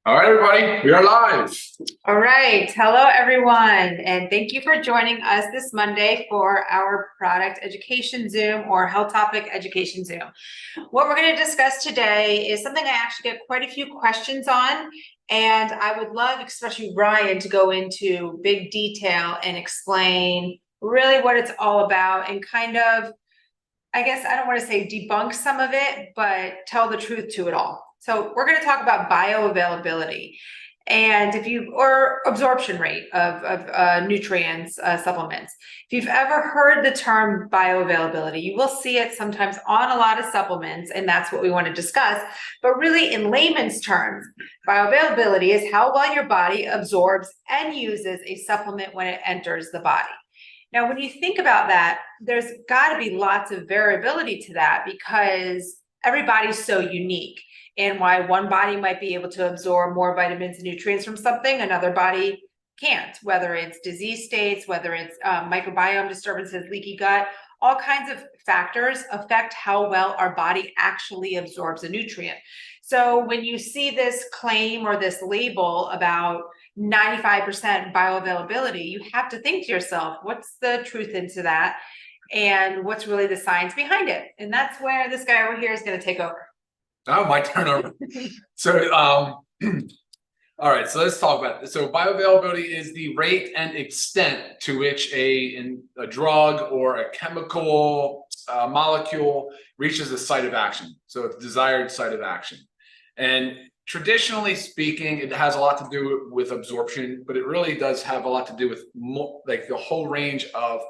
All right, everybody, we are live. All right. Hello, everyone. And thank you for joining us this Monday for our product education Zoom or health topic education Zoom. What we're going to discuss today is something I actually get quite a few questions on. And I would love, especially Ryan, to go into big detail and explain really what it's all about and kind of, I guess I don't want to say debunk some of it, but tell the truth to it all. So we're going to talk about bioavailability and or absorption rate of nutrients, supplements. If you've ever heard the term bioavailability, you will see it sometimes on a lot of supplements, and that's what we want to discuss. But really, in layman's terms, bioavailability is how well your body absorbs and uses a supplement when it enters the body. Now, when you think about that, there's got to be lots of variability to that because everybody's so unique. And why one body might be able to absorb more vitamins and nutrients from something, another body can't, whether it's disease states, whether it's microbiome disturbances, leaky gut, all kinds of factors affect how well our body actually absorbs a nutrient. So when you see this claim or this label about 95% bioavailability, you have to think to yourself, what's the truth into that? And what's really the science behind it? And that's where this guy over here is going to take over. Oh, my turn over. So, all right, so let's talk about this. So bioavailability is the rate and extent to which a drug or a chemical molecule reaches a site of action. So it's desired site of action. And traditionally speaking, it has a lot to do with absorption, but it really does have a lot to do with like the whole range of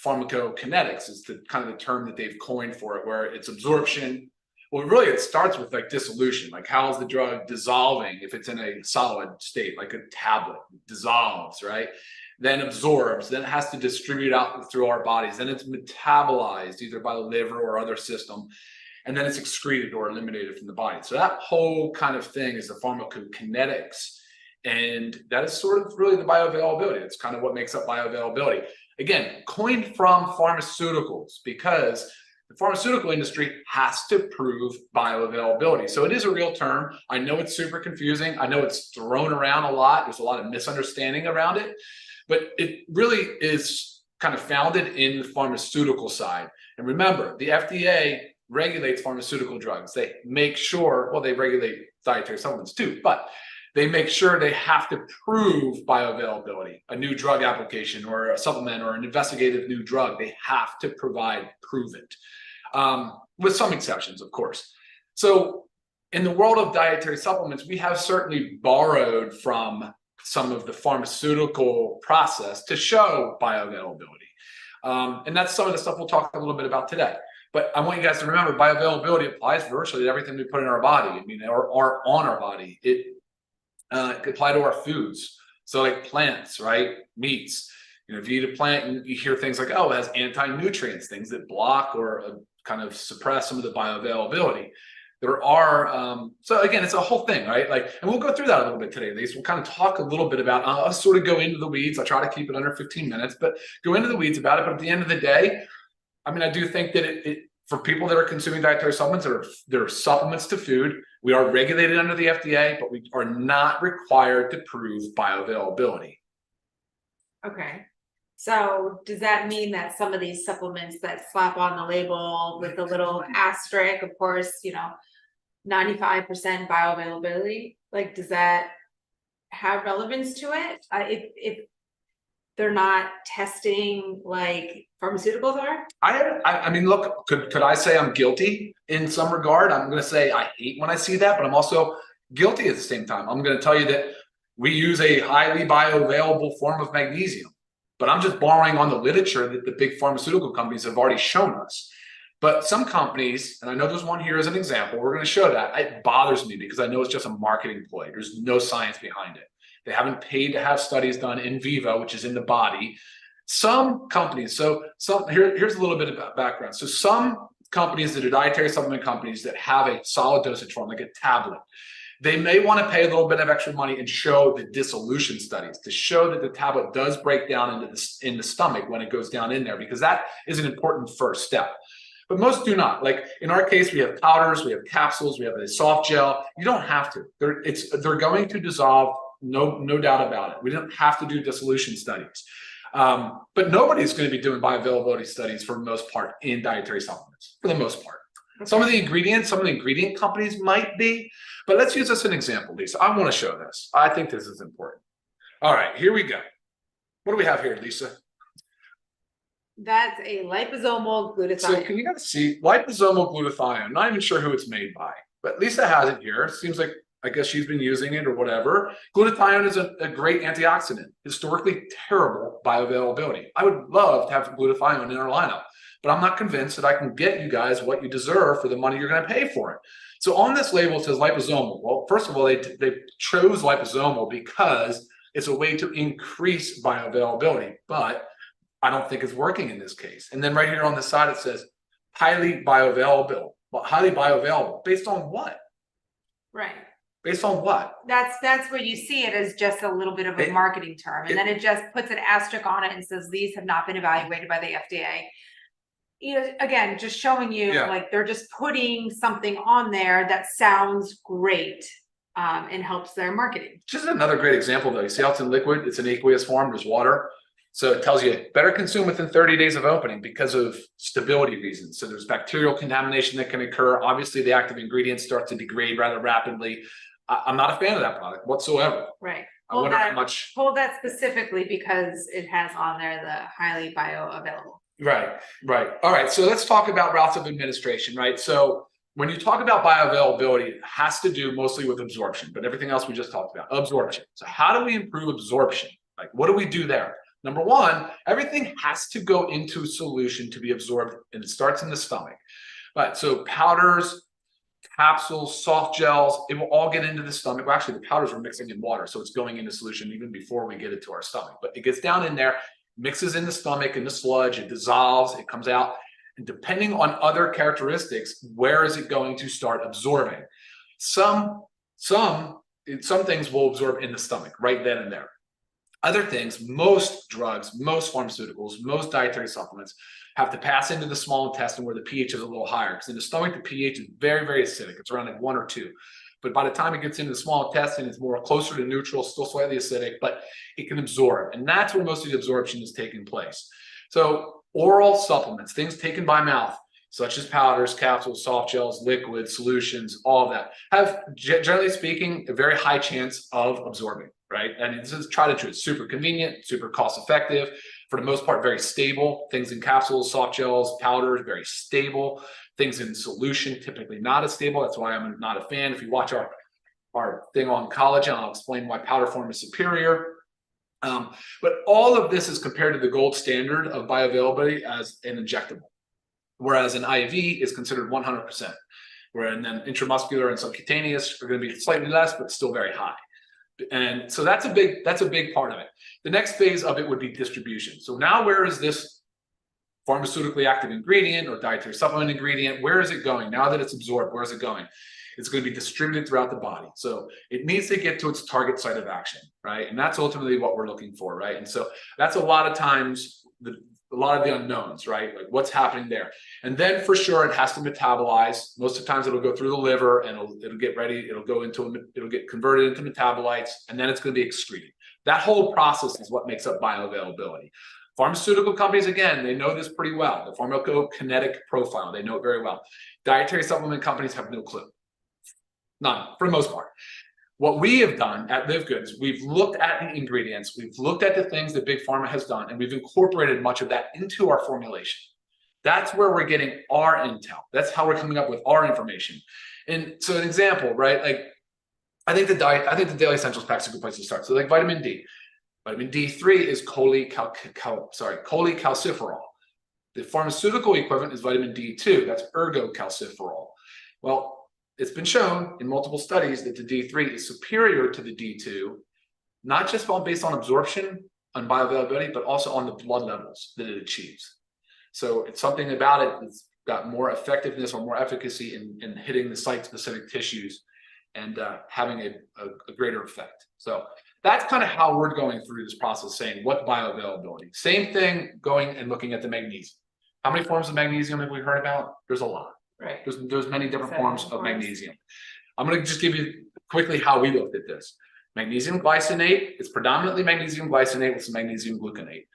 pharmacokinetics is the kind of the term that they've coined for it, where it's absorption. Well, really, it starts with like dissolution, like how is the drug dissolving if it's in a solid state, like a tablet, dissolves, right? Then absorbs, then it has to distribute out through our bodies. Then it's metabolized either by the liver or other system, and then it's excreted or eliminated from the body. So that whole kind of thing is the pharmacokinetics, and that is sort of really the bioavailability. It's kind of what makes up bioavailability. Again, coined from pharmaceuticals because the pharmaceutical industry has to prove bioavailability. So it is a real term. I know it's super confusing. I know it's thrown around a lot. There's a lot of misunderstanding around it, but it really is kind of founded in the pharmaceutical side. And remember, the FDA regulates pharmaceutical drugs. They make sure, well, they regulate dietary supplements too, but they make sure they have to prove bioavailability. A new drug application or a supplement or an investigative new drug, they have to prove it, with some exceptions, of course. So in the world of dietary supplements, we have certainly borrowed from some of the pharmaceutical process to show bioavailability. And that's some of the stuff we'll talk a little bit about today. But I want you guys to remember bioavailability applies virtually to everything we put in our body. I mean, or on our body. It could apply to our foods. So like plants, right? Meats. You know, if you eat a plant, you hear things like, oh, it has anti-nutrients, things that block or kind of suppress some of the bioavailability. There are, so again, it's a whole thing, right? Like, and we'll go through that a little bit today, at least. We'll kind of talk a little bit about, I'll sort of go into the weeds. I try to keep it under 15 minutes, but go into the weeds about it. But at the end of the day, I mean, I do think that for people that are consuming dietary supplements, there are supplements to food. We are regulated under the FDA, but we are not required to prove bioavailability. Okay. So does that mean that some of these supplements that slap on the label with the little asterisk, of course, 95% bioavailability, like, does that have relevance to it? If they're not testing like pharmaceuticals are? I mean, look, could I say I'm guilty in some regard? I'm going to say I hate when I see that, but I'm also guilty at the same time. I'm going to tell you that we use a highly bioavailable form of magnesium, but I'm just borrowing on the literature that the big pharmaceutical companies have already shown us. But some companies, and I know there's one here as an example, we're going to show that. It bothers me because I know it's just a marketing ploy. There's no science behind it. They haven't paid to have studies done in vivo, which is in the body. Some companies, here's a little bit about background. So some companies that are dietary supplement companies that have a solid dosage form, like a tablet, they may want to pay a little bit of extra money and show the dissolution studies to show that the tablet does break down in the stomach when it goes down in there, because that is an important first step. but most do not. Like in our case, we have powders, we have capsules, we have a soft gel. You don't have to. They're going to dissolve, no doubt about it. We don't have to do dissolution studies. But nobody's going to be doing bioavailability studies for the most part in dietary supplements, for the most part. Okay. Some of the ingredient companies might be, but let's use this as an example, Lisa. I want to show this. I think this is important. All right, here we go. What do we have here, Lisa? That's a liposomal glutathione. So can you guys see liposomal glutathione? Not even sure who it's made by, but Lisa has it here. Seems like, I guess she's been using it or whatever. Glutathione is a great antioxidant, historically terrible bioavailability. I would love to have glutathione in our lineup, but I'm not convinced that I can get you guys what you deserve for the money you're going to pay for it. So on this label, it says liposomal. Well, first of all, they chose liposomal because it's a way to increase bioavailability, but I don't think it's working in this case. And then right here on the side, it says highly bioavailable. Well, highly bioavailable, based on what? Right. Based on what? That's where you see it as just a little bit of a marketing term. And then it just puts an asterisk on it and says, these have not been evaluated by the FDA. You know, again, just showing you like they're just putting something on there that sounds great and helps their marketing. Just another great example though. You see how it's in liquid, it's in aqueous form, there's water. So it tells you better consume within 30 days of opening because of stability reasons. So there's bacterial contamination that can occur. Obviously the active ingredients start to degrade rather rapidly. I'm not a fan of that product whatsoever. Right. I wonder how much. Hold that specifically because it has on there the highly bioavailable. Right. All right. So let's talk about routes of administration, right? So when you talk about bioavailability, it has to do mostly with absorption, but everything else we just talked about, absorption. So how do we improve absorption? Like, what do we do there? Number one, everything has to go into solution to be absorbed, and it starts in the stomach. But so powders, capsules, soft gels, it will all get into the stomach. Well, actually, the powders are mixing in water, so it's going into solution even before we get it to our stomach. But it gets down in there, mixes in the stomach, in the sludge, it dissolves, it comes out. And depending on other characteristics, where is it going to start absorbing? Some things will absorb in the stomach right then and there. Other things, most drugs, most pharmaceuticals, most dietary supplements have to pass into the small intestine where the pH is a little higher. Because in the stomach, the pH is very, very acidic. It's around like 1 or 2. But by the time it gets into the small intestine, it's more closer to neutral, still slightly acidic, but it can absorb. And that's where most of the absorption is taking place. So oral supplements, things taken by mouth, such as powders, capsules, soft gels, liquids, solutions, all of that, have, generally speaking, a very high chance of absorbing. Right? And this is tried and true. It's super convenient, super cost effective, for the most part, very stable. Things in capsules, soft gels, powders, very stable. Things in solution, typically not as stable. That's why I'm not a fan. If you watch our thing on collagen, I'll explain why powder form is superior. But all of this is compared to the gold standard of bioavailability as an injectable, whereas an IV is considered 100%, where then intramuscular and subcutaneous are going to be slightly less, but still very high. And so that's a big part of it. The next phase of it would be distribution. So now where is this pharmaceutically active ingredient or dietary supplement ingredient? Where is it going? Now that it's absorbed, where is it going? It's going to be distributed throughout the body. So it needs to get to its target site of action, right? And that's ultimately what we're looking for, right? And so that's a lot of times a lot of the unknowns, right? Like what's happening there. And then for sure, it has to metabolize. Most of the times it'll go through the liver and it'll get ready. It'll get converted into metabolites, and then it's going to be excreted. That whole process is what makes up bioavailability. Pharmaceutical companies, again, they know this pretty well. The pharmacokinetic profile, they know it very well. Dietary supplement companies have no clue. None, for the most part. What we have done at LiveGood is we've looked at the ingredients, we've looked at the things that Big Pharma has done, and we've incorporated much of that into our formulation. That's where we're getting our intel. That's how we're coming up with our information. And so an example, right? Like I think the Daily Essentials Pack is a good place to start. So like vitamin D. Vitamin D3 is cholecalciferol. The pharmaceutical equivalent is vitamin D2. That's ergocalciferol. Well, it's been shown in multiple studies that the D3 is superior to the D2, not just based on absorption and bioavailability, but also on the blood levels that it achieves. So it's something about it that's got more effectiveness or more efficacy in hitting the site-specific tissues and having a greater effect. So that's kind of how we're going through this process, saying what bioavailability. Same thing going and looking at the magnesium. How many forms of magnesium have we heard about? There's a lot. Right. There's many different Seven forms of forms. magnesium. I'm going to just give you quickly how we looked at this. Magnesium glycinate, it's predominantly magnesium glycinate with some magnesium gluconate.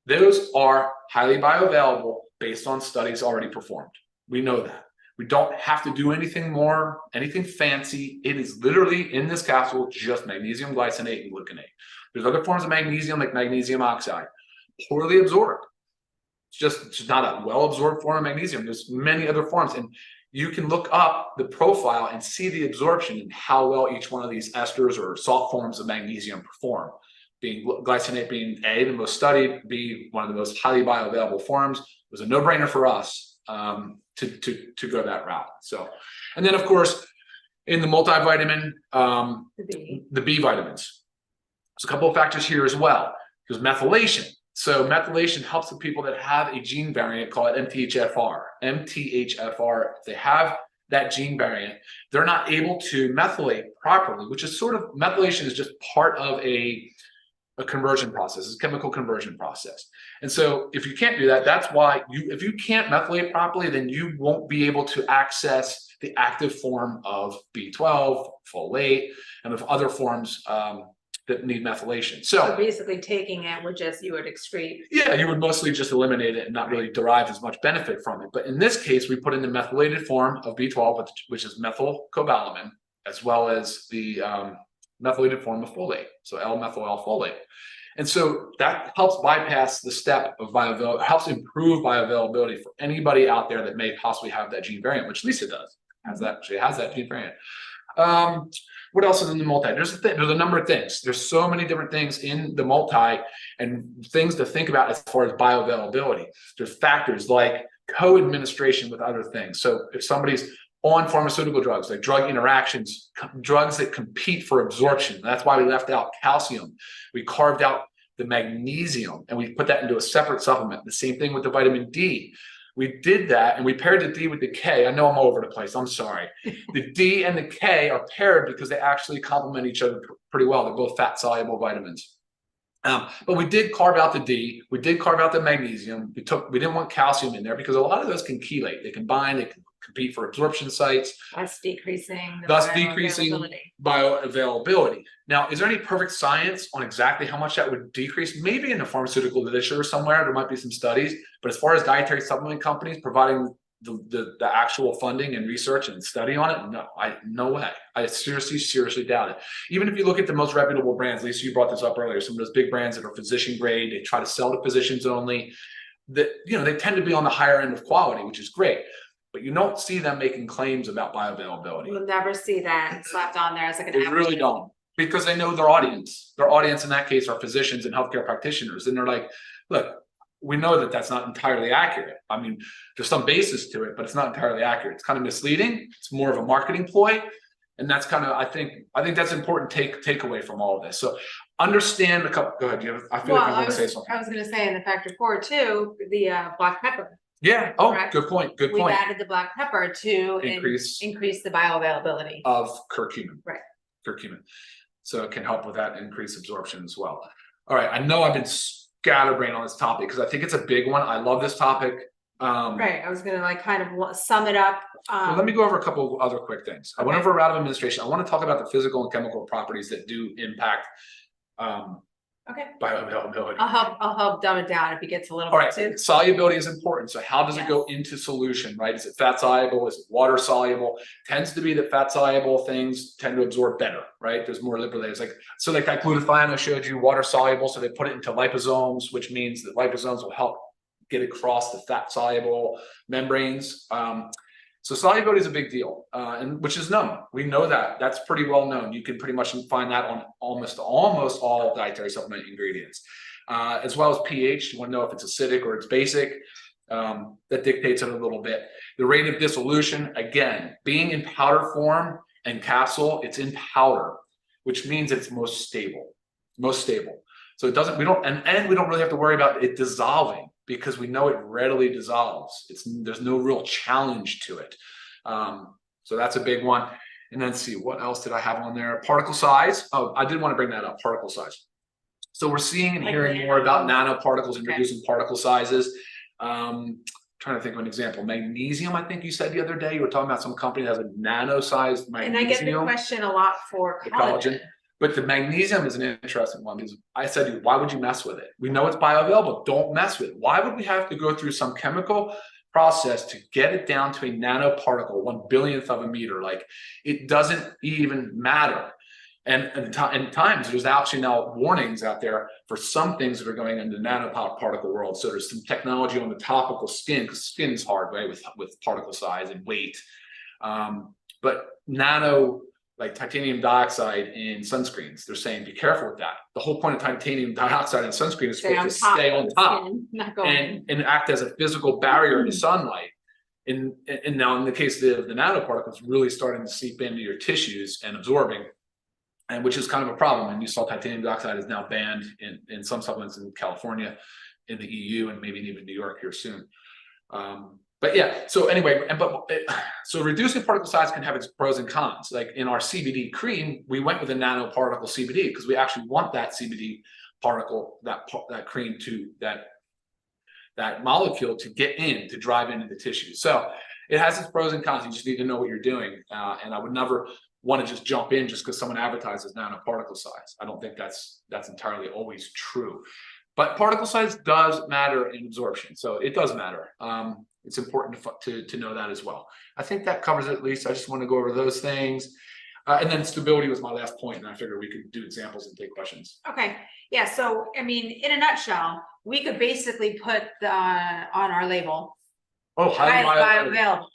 Those are highly bioavailable based on studies already performed. We know that. We don't have to do anything more, anything fancy. It is literally in this capsule, just magnesium glycinate and gluconate. There's other forms of magnesium like magnesium oxide, poorly absorbed. It's just not a well-absorbed form of magnesium. There's many other forms, and you can look up the profile and see the absorption and how well each one of these esters or salt forms of magnesium perform. Being glycinate being A, the most studied, B, one of the most highly bioavailable forms, it was a no-brainer for us to go that route. So, and then of course, in the multivitamin, the B vitamins. There's a couple of factors here as well. There's methylation. So methylation helps the people that have a gene variant called MTHFR. MTHFR, if they have that gene variant, they're not able to methylate properly, which is sort of, methylation is just part of a conversion process, it's a chemical conversion process. And so if you can't do that, that's why if you can't methylate properly, then you won't be able to access the active form of B12, folate, and of other forms that need methylation. So basically taking it would just, you would excrete. Yeah, you would mostly just eliminate it and not really derive as much benefit from it. But in this case, we put in the methylated form of B12, which is methylcobalamin, as well as the methylated form of folate, so L-methyl-L-folate. And so that helps bypass the step of bioavailability, helps improve bioavailability for anybody out there that may possibly have that gene variant, which Lisa does, she has that gene variant. What else is in the multi? There's a number of things. There's so many different things in the multi and things to think about as far as bioavailability. There's factors like co-administration with other things. So if somebody's on pharmaceutical drugs, like drug interactions, drugs that compete for absorption, that's why we left out calcium. We carved out the magnesium and we put that into a separate supplement. The same thing with the vitamin D. We did that and we paired the D with the K. I know I'm all over the place. I'm sorry. The D and the K are paired because they actually complement each other pretty well. They're both fat soluble vitamins. But we did carve out the D. We did carve out the magnesium. We didn't want calcium in there because a lot of those can chelate. They can bind. They can compete for absorption sites. Thus decreasing bioavailability. Now, is there any perfect science on exactly how much that would decrease? Maybe in the pharmaceutical literature somewhere, there might be some studies, but as far as dietary supplement companies providing the actual funding and research and study on it, no way. I seriously doubt it. Even if you look at the most reputable brands, Lisa, you brought this up earlier, some of those big brands that are physician grade, they try to sell to physicians only, that, they tend to be on the higher end of quality, which is great. But you don't see them making claims about bioavailability. You'll never see that slapped on there as like an They really don't, because they know their audience. Their audience in that case are physicians and healthcare practitioners. And they're like, look, we know that that's not entirely accurate. I mean, there's some basis to it, but it's not entirely accurate. It's kind of misleading. It's more of a marketing ploy. And that's kind of, I think that's important takeaway from all of this. So understand the couple, go ahead. I feel like I want to say something. I was going to say in the factor 4 too, the black pepper. Yeah. Oh, correct? Good point. We've added the black pepper to increase the bioavailability of curcumin. Right. Curcumin. So it can help with that increased absorption as well. All right. I know I've been scatterbrained on this topic because I think it's a big one. I love this topic. Right. I was going to kind of sum it up. Well, let me go over a couple of other quick things. I went over a route of administration. I want to talk about the physical and chemical properties that do impact bioavailability. I'll help dumb it down if it gets a little bit too. Solubility is important. So how does it go into solution, right? Is it fat soluble? Is it water soluble? Tends to be that fat soluble things tend to absorb better, right? There's more lipolysis. Like that glutathione I showed you, water soluble. So they put it into liposomes, which means that liposomes will help get across the fat soluble membranes. So solubility is a big deal, and which is known. We know that. That's pretty well known. You can pretty much find that on almost all dietary supplement ingredients, as well as pH. You want to know if it's acidic or it's basic. That dictates it a little bit. The rate of dissolution, again, being in powder form and capsule, it's in powder, which means it's most stable. So we don't really have to worry about it dissolving, because we know it readily dissolves. There's no real challenge to it. So that's a big one. And then see, what else did I have on there? Particle size. Oh, I did want to bring that up, particle size. So we're seeing and hearing more about nanoparticles and reducing particle sizes. Trying to think of an example. Magnesium, I think you said the other day, you were talking about some company that has a nano-sized magnesium. And I get the question a lot for collagen. But the magnesium is an interesting one because I said to you, why would you mess with it? We know it's bioavailable. Don't mess with it. Why would we have to go through some chemical process to get it down to a nanoparticle, 1/1000th of a meter? Like, it doesn't even matter. And times there's actually now warnings out there for some things that are going into the nanoparticle world. So there's some technology on the topical skin, because skin is hard, right, with particle size and weight. But nano, like titanium dioxide in sunscreens, they're saying be careful with that. The whole point of titanium dioxide in sunscreen is supposed to stay on top and act as a physical barrier to sunlight. And now in the case of the nanoparticles, really starting to seep into your tissues and absorbing, and which is kind of a problem. And you saw titanium dioxide is now banned in some supplements in California, in the EU, and maybe even New York here soon. But yeah, so anyway, so reducing particle size can have its pros and cons. Like in our CBD cream, we went with a nanoparticle CBD because we actually want that CBD particle, that cream to that molecule to get in, to drive into the tissue. So it has its pros and cons. You just need to know what you're doing. And I would never want to just jump in just because someone advertises nanoparticle size. I don't think that's entirely always true. But particle size does matter in absorption. So it does matter. It's important to know that as well. I think that covers it at least. I just want to go over those things. And then stability was my last point, and I figured we could do examples and take questions. Okay. Yeah. So, I mean, in a nutshell, we could basically put on our label, highly bioavailable.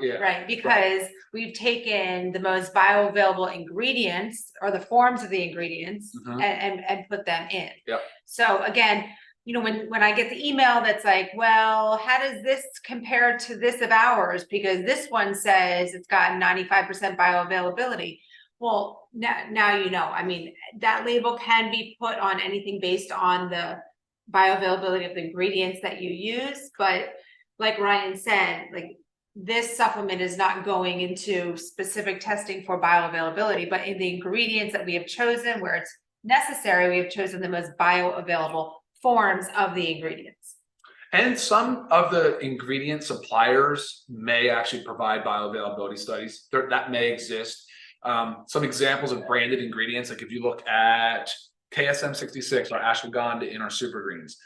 Yeah. Right, because we've taken the most bioavailable ingredients or the forms of the ingredients and put them in. Yeah. So again, you know, when I get the email that's like, well, how does this compare to this of ours? Because this one says it's got 95% bioavailability. Well, now you know. I mean, that label can be put on anything based on the bioavailability of the ingredients that you use. But like Ryan said, like, this supplement is not going into specific testing for bioavailability, but in the ingredients that we have chosen, where it's necessary, we have chosen the most bioavailable forms of the ingredients. And some of the ingredient suppliers may actually provide bioavailability studies. That may exist. Some examples of branded ingredients, like if you look at KSM 66, our ashwagandha in our super greens,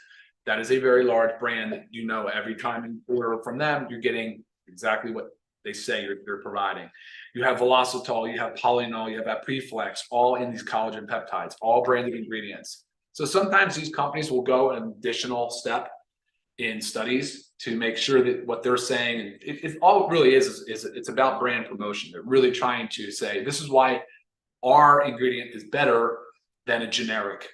that is a very large brand that, you know, every time you order from them, you're getting exactly what they say you're providing. You have Velocitol, you have Polynol, you have Preflex, all in these collagen peptides, all branded ingredients. So sometimes these companies will go an additional step in studies to make sure that what they're saying, and it all it really is it's about brand promotion. They're really trying to say, this is why our ingredient is better than a generic,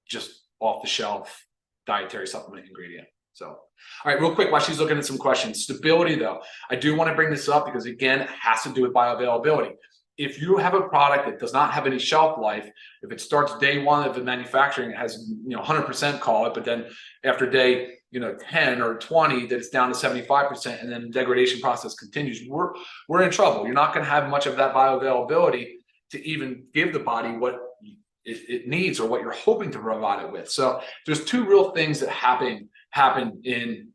just off the shelf dietary supplement ingredient. So, all right, real quick, while she's looking at some questions, stability though, I do want to bring this up because again, it has to do with bioavailability. If you have a product that does not have any shelf life, if it starts day one of the manufacturing, it has, you know, 100% call it, but then after day, you know, 10 or 20, that it's down to 75%, and then the degradation process continues, we're in trouble. You're not going to have much of that bioavailability to even give the body what it needs or what you're hoping to provide it with. So there's two real things that happen in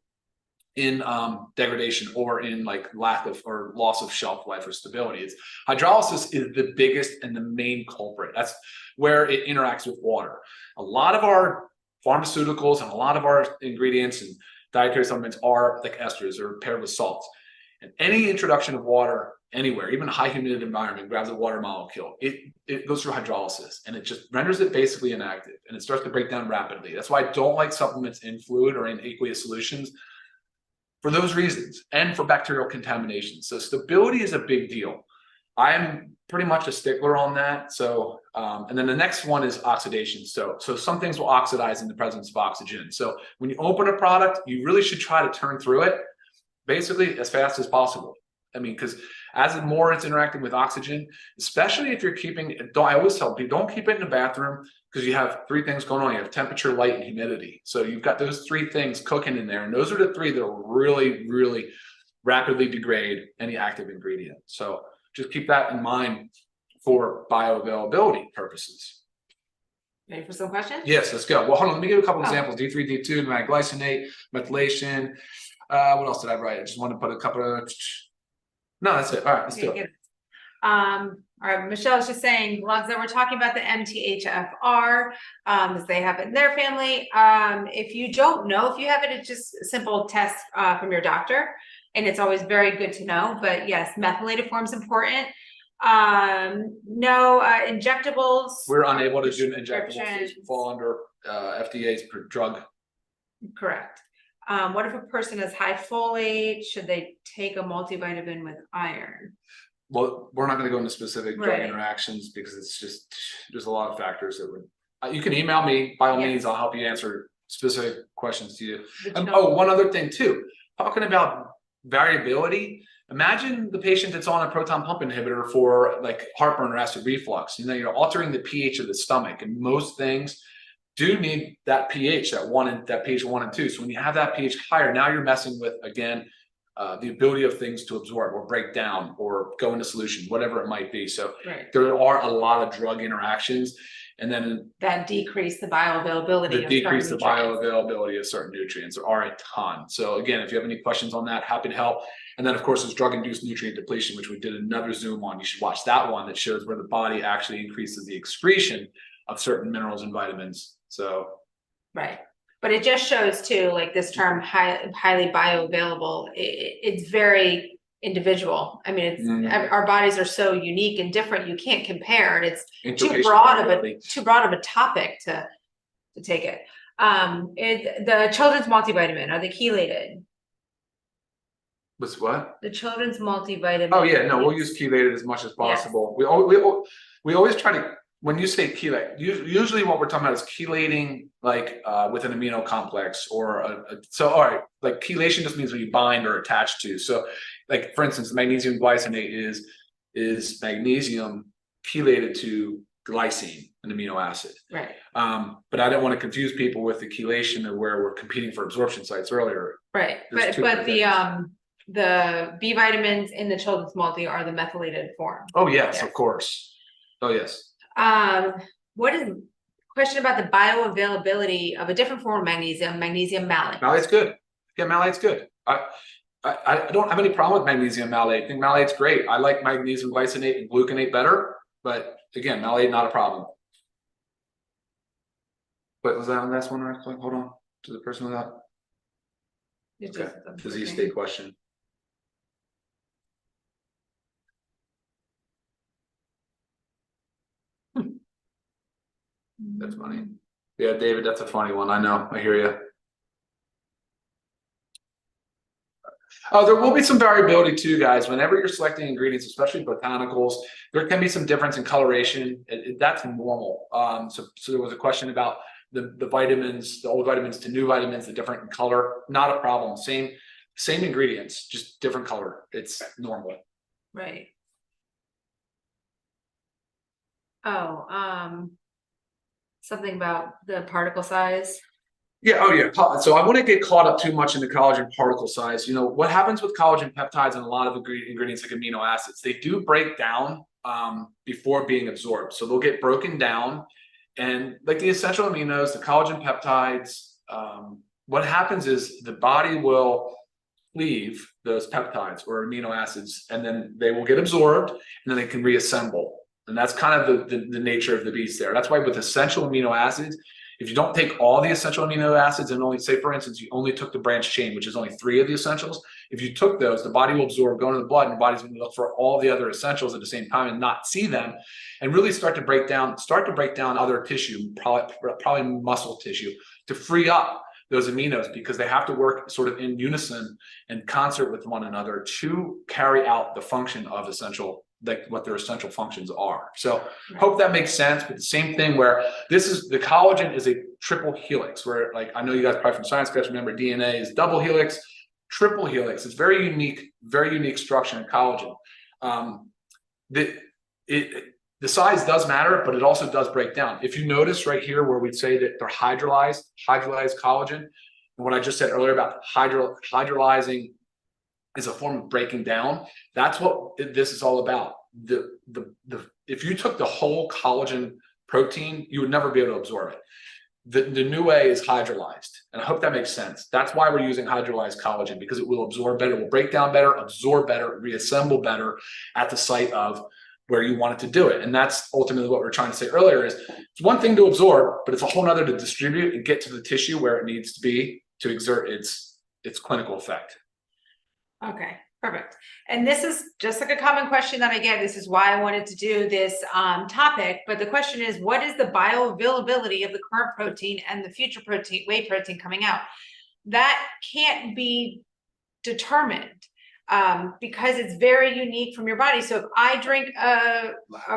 degradation or in like lack of or loss of shelf life or stability. It's hydrolysis is the biggest and the main culprit. That's where it interacts with water. A lot of our pharmaceuticals and a lot of our ingredients and dietary supplements are like esters or paired with salts. And any introduction of water anywhere, even a high humidity environment, grabs a water molecule, it goes through hydrolysis and it just renders it basically inactive and it starts to break down rapidly. That's why I don't like supplements in fluid or in aqueous solutions, for those reasons, and for bacterial contamination. So stability is a big deal. I'm pretty much a stickler on that. So, and then the next one is oxidation. So some things will oxidize in the presence of oxygen. So when you open a product, you really should try to turn through it basically as fast as possible. I mean, because as the more it's interacting with oxygen, especially if you're keeping, I always tell people, don't keep it in the bathroom because you have three things going on. You have temperature, light, and humidity. So you've got those three things cooking in there. And those are the three that will really, really rapidly degrade any active ingredient. So just keep that in mind for bioavailability purposes. Ready for some questions? Yes, let's go. Well, hold on. Let me give you a couple Oh. examples. D3, D2, glycinate, methylation. What else did I write? I just want to put a couple of. No, that's it. All right, let's do it. All right, Michelle's just saying, Lonza, we're talking about the MTHFR, as they have it in their family. If you don't know if you have it, it's just a simple test from your doctor, and it's always very good to know. But yes, methylated form is important. No injectables. We're unable to do injectables. Prescriptions. Those fall under FDA's drug. Correct. What if a person has high folate? Should they take a multivitamin with iron? Well, we're not going to go into specific drug Right. interactions because it's just, there's a lot of factors that would, you can email me by all Yes. means, I'll help you answer specific questions to you. But you know- Oh, one other thing too, talking about variability, imagine the patient that's on a proton pump inhibitor for like heartburn or acid reflux. You know, you're altering the pH of the stomach, and most things do need that pH, that pH 1 and 2. So when you have that pH higher, now you're messing with, again, the ability of things to absorb or break down or go into solution, whatever it might be. So Right. there are a lot of drug interactions, and then That decrease the bioavailability. the of decrease the certain nutrients. bioavailability of certain nutrients. There are a ton. So again, if you have any questions on that, happy to help. And then of course, there's drug-induced nutrient depletion, which we did another Zoom on. You should watch that one that shows where the body actually increases the excretion of certain minerals and vitamins. So Right. But it just shows too, like this term highly bioavailable, it's very individual. I mean, it's our bodies are so unique and different. You can't compare it. It's too broad of a topic to take it. The children's multivitamin, are they chelated? What's what? The children's multivitamin. Oh yeah, no, we'll use chelated as much as possible. We always try to, when you say chelate, usually what we're talking about is chelating like with an amino complex or so all right, like chelation just means when you bind or attach to. So like for instance, magnesium glycinate is magnesium chelated to glycine, an amino acid. Right. But I don't want to confuse people with the chelation of where we're competing for absorption sites earlier. Right. There's But the B vitamins in the children's multi are the methylated form. Oh yes, of course. Oh yes. What is question about the bioavailability of a different form of magnesium malate? Malate's good. Yeah, malate's good. I don't have any problem with magnesium malate. I think malate's great. I like magnesium glycinate and gluconate better, but again, malate not a problem. But was that the last one? Right? Hold on to the person without. Okay. Disease state question. That's funny. Yeah, David, that's a funny one. I know. I hear you. Oh, there will be some variability too, guys. Whenever you're selecting ingredients, especially botanicals, there can be some difference in coloration. That's normal. So there was a question about the vitamins, the old vitamins to new vitamins, the different in color. Not a problem. Same ingredients, just different color. It's normal. Right. Oh, something about the particle size. Yeah, oh yeah. So I wouldn't get caught up too much in the collagen particle size. You know, what happens with collagen peptides and a lot of ingredients like amino acids, they do break down before being absorbed. So they'll get broken down, and like the essential aminos, the collagen peptides, what happens is the body will cleave those peptides or amino acids, and then they will get absorbed, and then they can reassemble. And that's kind of the nature of the beast there. That's why with essential amino acids, if you don't take all the essential amino acids and only say, for instance, you only took the branched chain, which is only 3 of the essentials, if you took those, the body will absorb, go into the blood, and the body's going to look for all the other essentials at the same time and not see them, and really start to break down other tissue, probably muscle tissue, to free up those aminos, because they have to work sort of in unison and concert with one another to carry out the function of essential, like what their essential functions are. So hope that makes sense. But the same thing where the collagen is a triple helix, where like, I know you guys probably from science class remember DNA is double helix, triple helix. It's very unique structure in collagen. The size does matter, but it also does break down. If you notice right here where we'd say that they're hydrolyzed collagen, and what I just said earlier about hydrolyzing is a form of breaking down. That's what this is all about. If you took the whole collagen protein, you would never be able to absorb it. The new way is hydrolyzed, and I hope that makes sense. That's why we're using hydrolyzed collagen, because it will absorb better, it will break down better, absorb better, reassemble better at the site of where you want it to do it. And that's ultimately what we're trying to say earlier is it's one thing to absorb, but it's a whole nother to distribute and get to the tissue where it needs to be to exert its clinical effect. Okay, perfect. And this is just like a common question that I get. This is why I wanted to do this topic. But the question is, what is the bioavailability of the current protein and the future protein, whey protein coming out? That can't be determined because it's very unique from your body. So if I drink a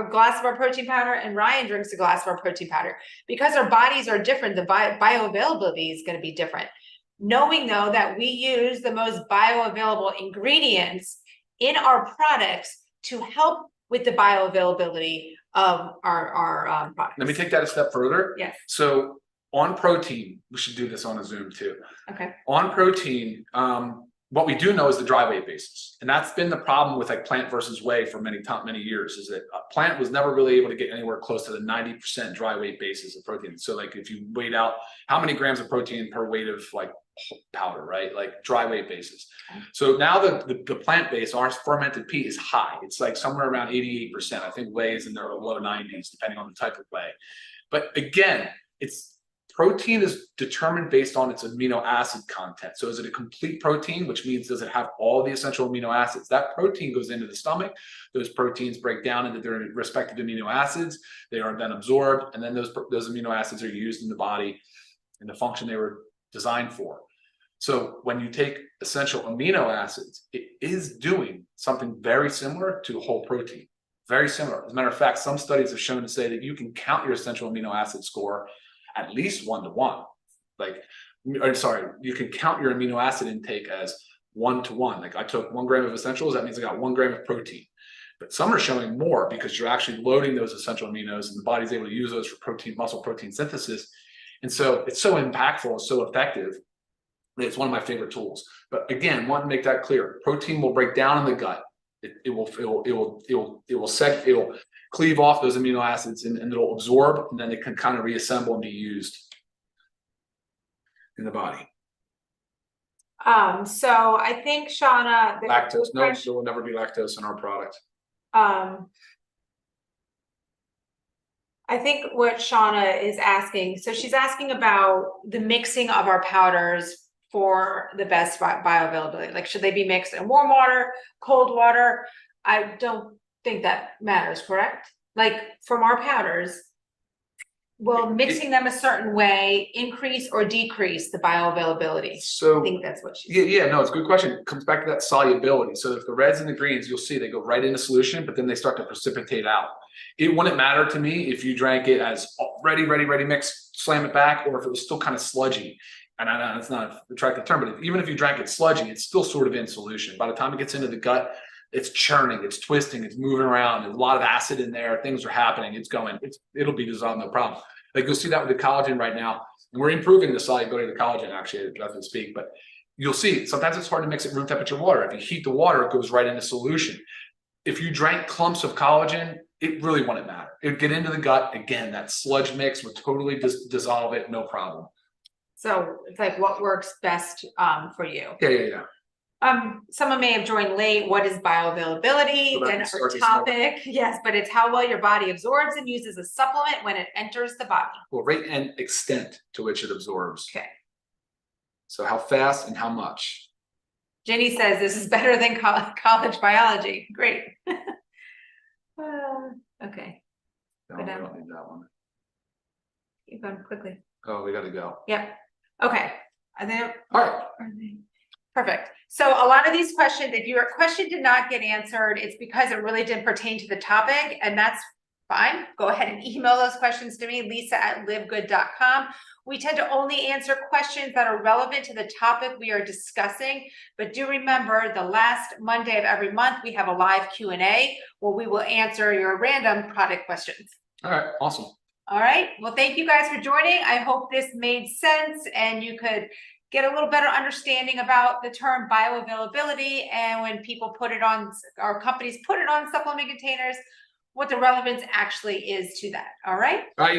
glass of our protein powder and Ryan drinks a glass of our protein powder, because our bodies are different, the bioavailability is going to be different. Knowing though that we use the most bioavailable ingredients in our products to help with the bioavailability of our products. Let me take that a step further. Yes. So on protein, we should do this on a Zoom too. Okay. On protein, what we do know is the dry weight basis. And that's been the problem with like plant versus whey for many years, is that a plant was never really able to get anywhere close to the 90% dry weight basis of protein. So like if you weighed out how many grams of protein per weight of like powder, right? Like dry weight basis. So now the plant base, our fermented peat is high. It's like somewhere around 88%. I think whey is in the low 90s, depending on the type of whey. But again, protein is determined based on its amino acid content. So is it a complete protein, which means does it have all the essential amino acids? That protein goes into the stomach. Those proteins break down into their respective amino acids. They are then absorbed, and then those amino acids are used in the body in the function they were designed for. So when you take essential amino acids, it is doing something very similar to whole protein. Very similar. As a matter of fact, some studies have shown to say that you can count your essential amino acid score at least 1-to-1. You can count your amino acid intake as 1-to-1. Like I took 1 gram of essentials, that means I got 1 gram of protein. But some are showing more because you're actually loading those essential aminos and the body's able to use those for muscle protein synthesis. And so it's so impactful and so effective that it's one of my favorite tools. But again, want to make that clear. Protein will break down in the gut. It will cleave off those amino acids and it'll absorb, and then it can kind of reassemble and be used in the body. So I think Shauna, Lactose, no, there will never be lactose in our product. I think what Shauna is asking, so she's asking about the mixing of our powders for the best bioavailability. Like, should they be mixed in warm water, cold water? I don't think that matters, correct? Like from our powders, will mixing them a certain way increase or decrease the bioavailability? So I think that's what she's yeah, no, it's a good question. It comes back to that solubility. So if the reds and the greens, you'll see they go right into solution, but then they start to precipitate out. It wouldn't matter to me if you drank it as ready mix, slam it back, or if it was still kind of sludgy. And I know it's not an attractive term, but even if you drank it sludgy, it's still sort of in solution. By the time it gets into the gut, it's churning, it's twisting, it's moving around. There's a lot of acid in there. Things are happening. It'll be dissolved, no problem. Like you'll see that with the collagen right now. And we're improving the solubility of the collagen actually, as we speak. But you'll see sometimes it's hard to mix it in room temperature water. If you heat the water, it goes right into solution. If you drank clumps of collagen, it really wouldn't matter. It would get into the gut. Again, that sludge mix would totally dissolve it, no problem. So it's like what works best for you. Yeah. Someone may have joined late. What is bioavailability? So And our topic, yes, but it's how well your body absorbs and uses a supplement when it enters the body. Well, rate and extent to which it absorbs. Okay. So how fast and how much? Jenny says this is better than college biology. Great. Okay. No, we don't need that one. Keep going quickly. Oh, we got to go. Yep. Okay. Are they? All right. Perfect. So a lot of these questions, if your question did not get answered, it's because it really didn't pertain to the topic, and that's fine. Go ahead and email those questions to me, lisa@livegood.com. We tend to only answer questions that are relevant to the topic we are discussing, but do remember the last Monday of every month, we have a live Q&A where we will answer your random product questions. All right. Awesome. All right. Well, thank you guys for joining. I hope this made sense and you could get a little better understanding about the term bioavailability, and when people put it on, or companies put it on supplement containers, what the relevance actually is to that, all right? All right,